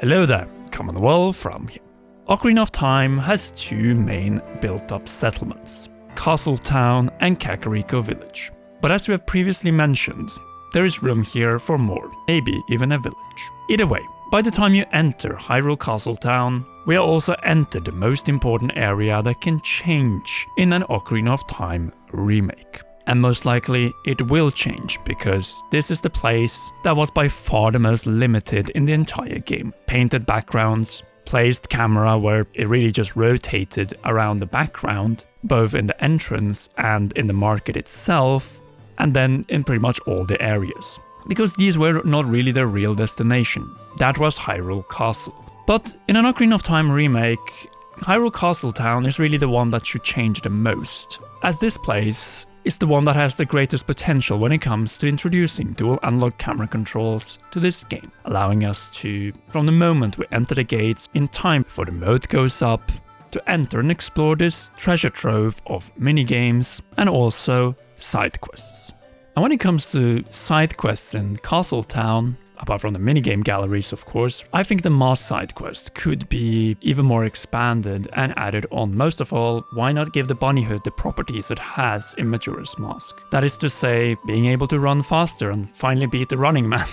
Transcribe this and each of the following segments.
Hello there, Commonwealth from here. Ocarina of Time has two main built-up settlements, Castle Town and Kakariko Village. But as we have previously mentioned, there is room here for more, maybe even a village. Either way, by the time you enter Hyrule Castle Town, we are also entered the most important area that can change in an Ocarina of Time remake. And most likely it will change, because this is the place that was by far the most limited in the entire game. Painted backgrounds, placed camera where it really just rotated around the background, both in the entrance and in the market itself, and then in pretty much all the areas. Because these were not really the real destination. That was Hyrule Castle. But in an Ocarina of Time remake, Hyrule Castle Town is really the one that should change the most, as this place is the one that has the greatest potential when it comes to introducing dual analog camera controls to this game, allowing us to, from the moment we enter the gates in time before the moat goes up, to enter and explore this treasure trove of minigames and also side quests. And when it comes to side quests in Castle Town, apart from the minigame galleries of course, I think the mask side quest could be even more expanded and added on. Most of all, why not give the bunny hood the properties it has in Majora's Mask? That is to say, being able to run faster and finally beat the running man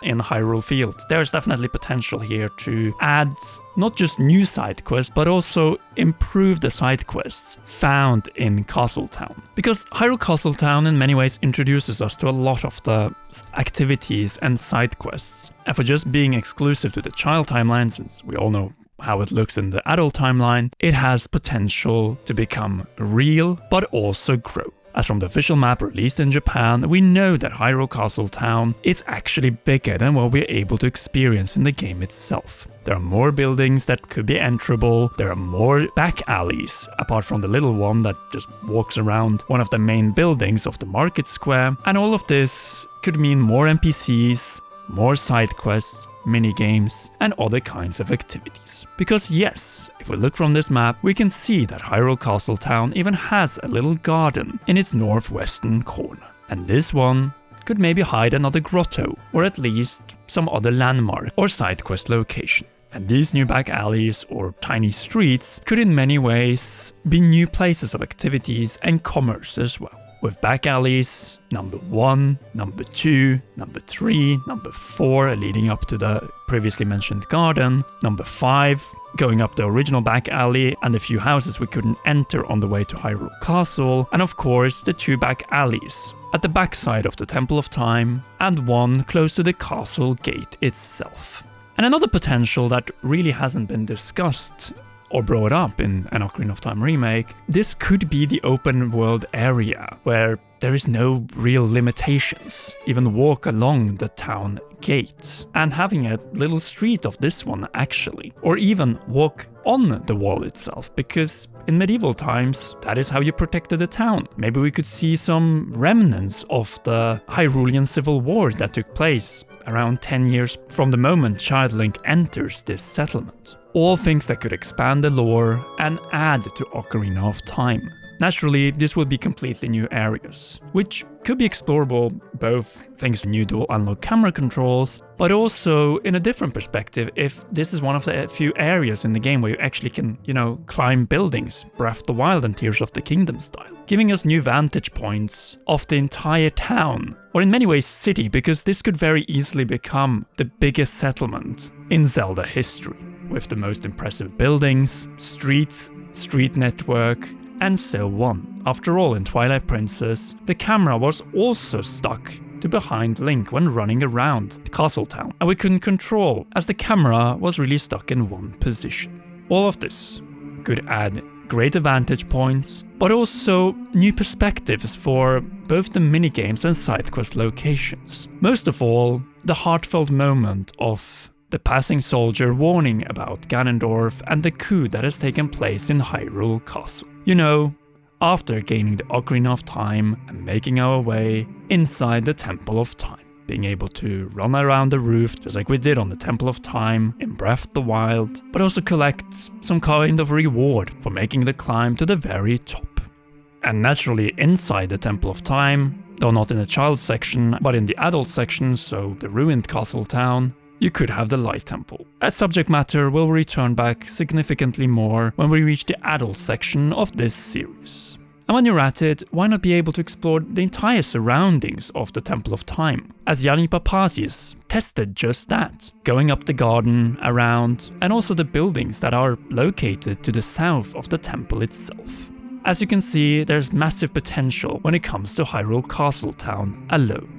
in Hyrule Field. There's definitely potential here to add not just new side quests, but also improve the side quests found in Castle Town. Because Hyrule Castle Town in many ways introduces us to a lot of the activities and side quests. And for just being exclusive to the child timeline, since we all know how it looks in the adult timeline, it has potential to become real, but also grow. As from the official map released in Japan, we know that Hyrule Castle Town is actually bigger than what we're able to experience in the game itself. There are more buildings that could be enterable, there are more back alleys, apart from the little one that just walks around one of the main buildings of the market square, and all of this could mean more NPCs, more side quests, minigames, and other kinds of activities. Because yes, if we look from this map, we can see that Hyrule Castle Town even has a little garden in its northwestern corner. And this one could maybe hide another grotto, or at least some other landmark or side quest location. And these new back alleys or tiny streets could in many ways be new places of activities and commerce as well. With back alleys, number 1, number 2, number 3, number 4 leading up to the previously mentioned garden, number 5 going up the original back alley and a few houses we couldn't enter on the way to Hyrule Castle, and of course the 2 back alleys at the backside of the Temple of Time and one close to the castle gate itself. And another potential that really hasn't been discussed or brought up in an Ocarina of Time remake, this could be the open world area where there is no real limitations. Even walk along the town gate and having a little street of this one actually, or even walk on the wall itself, because in medieval times that is how you protected the town. Maybe we could see some remnants of the Hyrulean Civil War that took place around 10 years from the moment Child Link enters this settlement. All things that could expand the lore and add to Ocarina of Time. Naturally, this would be completely new areas, which could be explorable both thanks to new dual analog camera controls, but also in a different perspective if this is one of the few areas in the game where you actually can, climb buildings, Breath of the Wild and Tears of the Kingdom style, giving us new vantage points of the entire town, or in many ways city, because this could very easily become the biggest settlement in Zelda history, with the most impressive buildings, streets, street network, and so on. After all, in Twilight Princess, the camera was also stuck to behind Link when running around the castle town, and we couldn't control, as the camera was really stuck in one position. All of this could add greater vantage points, but also new perspectives for both the minigames and side quest locations. Most of all, the heartfelt moment of the passing soldier warning about Ganondorf and the coup that has taken place in Hyrule Castle. After gaining the Ocarina of Time and making our way inside the Temple of Time, being able to run around the roof just like we did on the Temple of Time in Breath of the Wild, but also collect some kind of reward for making the climb to the very top. And naturally inside the Temple of Time, though not in the child section, but in the adult section, so the ruined castle town, you could have the Light Temple. As subject matter will return back significantly more when we reach the adult section of this series. And when you're at it, why not be able to explore the entire surroundings of the Temple of Time, as Yianni Papazis tested just that, going up the garden, around, and also the buildings that are located to the south of the temple itself. As you can see, there's massive potential when it comes to Hyrule Castle Town alone.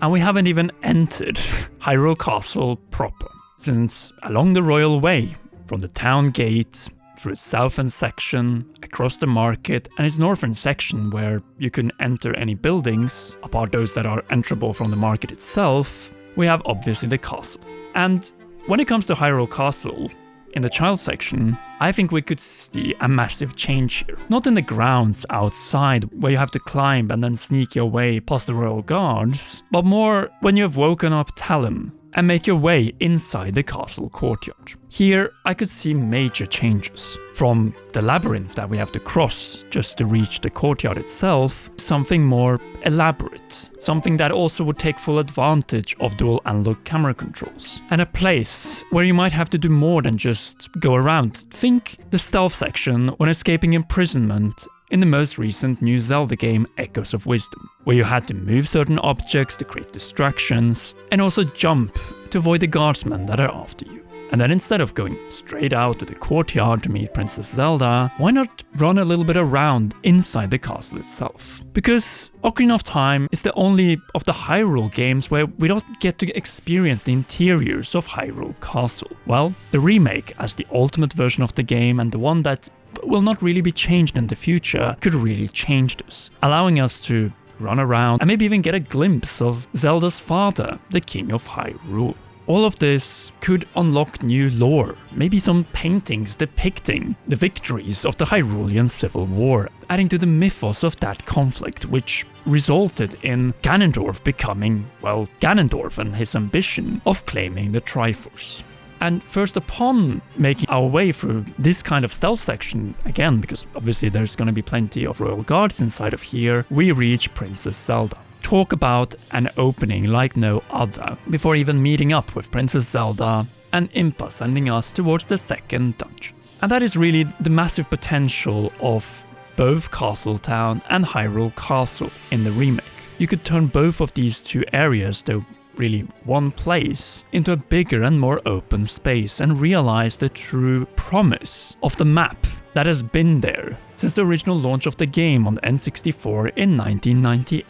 And we haven't even entered Hyrule Castle proper, since along the Royal Way, from the town gate, through its southern section, across the market, and its northern section where you can enter any buildings, apart those that are enterable from the market itself, we have obviously the castle. And when it comes to Hyrule Castle, in the child section, I think we could see a massive change here. Not in the grounds outside, where you have to climb and then sneak your way past the royal guards, but more when you have woken up Talon and make your way inside the castle courtyard. Here, I could see major changes. From the labyrinth that we have to cross just to reach the courtyard itself, something more elaborate. Something that also would take full advantage of dual analog camera controls. And a place where you might have to do more than just go around. Think the stealth section when escaping imprisonment in the most recent new Zelda game, Echoes of Wisdom, where you had to move certain objects to create distractions, and also jump to avoid the guardsmen that are after you. And then instead of going straight out to the courtyard to meet Princess Zelda, why not run a little bit around inside the castle itself? Because Ocarina of Time is the only of the Hyrule games where we don't get to experience the interiors of Hyrule Castle. Well, the remake as the ultimate version of the game, and the one that will not really be changed in the future, could really change this, allowing us to run around and maybe even get a glimpse of Zelda's father, the King of Hyrule. All of this could unlock new lore, maybe some paintings depicting the victories of the Hyrulean Civil War, adding to the mythos of that conflict, which resulted in Ganondorf becoming, well, Ganondorf and his ambition of claiming the Triforce. And first, upon making our way through this kind of stealth section, again, because obviously there's going to be plenty of royal guards inside of here, we reach Princess Zelda. Talk about an opening like no other, before even meeting up with Princess Zelda and Impa sending us towards the second dungeon. And that is really the massive potential of both Castle Town and Hyrule Castle in the remake. You could turn both of these two areas, though really one place, into a bigger and more open space, and realize the true promise of the map that has been there since the original launch of the game on the N64 in 1998.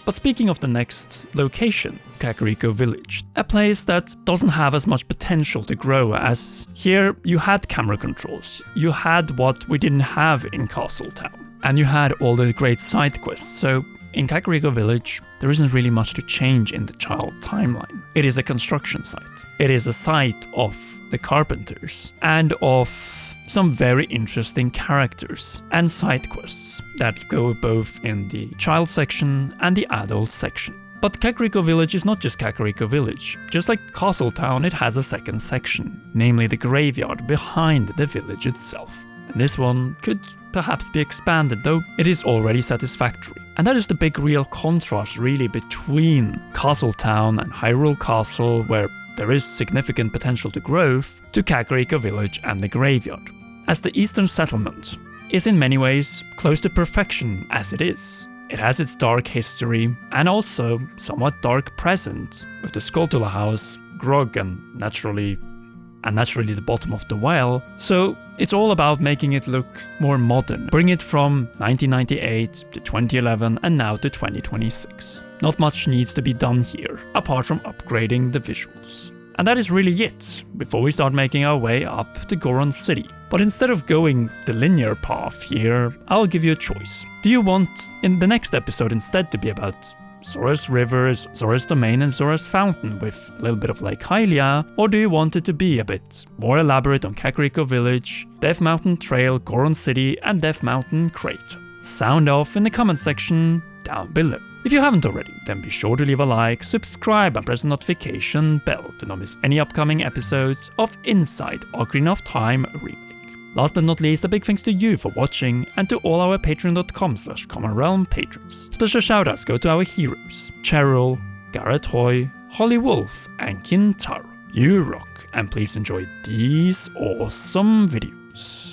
But speaking of the next location, Kakariko Village, a place that doesn't have as much potential to grow, as here you had camera controls, you had what we didn't have in Castle Town, and you had all the great side quests, so in Kakariko Village, there isn't really much to change in the child timeline. It is a construction site. It is a site of the carpenters and of some very interesting characters and side quests that go both in the child section and the adult section. But Kakariko Village is not just Kakariko Village. Just like Castle Town, it has a second section, namely the graveyard behind the village itself. And this one could perhaps be expanded, though it is already satisfactory. And that is the big real contrast really between Castle Town and Hyrule Castle, where there is significant potential to growth, to Kakariko Village and the graveyard. As the eastern settlement is in many ways close to perfection as it is. It has its dark history and also somewhat dark present, with the Skulltula house, Grog, and naturally the bottom of the well, so it's all about making it look more modern. Bring it from 1998 to 2011 and now to 2026. Not much needs to be done here, apart from upgrading the visuals. And that is really it, before we start making our way up to Goron City. But instead of going the linear path here, I'll give you a choice. Do you want in the next episode instead to be about Zora's River, Zora's Domain, and Zora's Fountain with a little bit of Lake Hylia, or do you want it to be a bit more elaborate on Kakariko Village, Death Mountain Trail, Goron City, and Death Mountain Crater? Sound off in the comment section down below. If you haven't already, then be sure to leave a like, subscribe, and press the notification bell to not miss any upcoming episodes of Inside Ocarina of Time Remake. Last but not least, a big thanks to you for watching, and to all our patreon.com/commonrealm patrons. Special shoutouts go to our heroes, Cheryl, Garrett Hoy, Holly Wolf, and Kintaro. You rock, and please enjoy these awesome videos.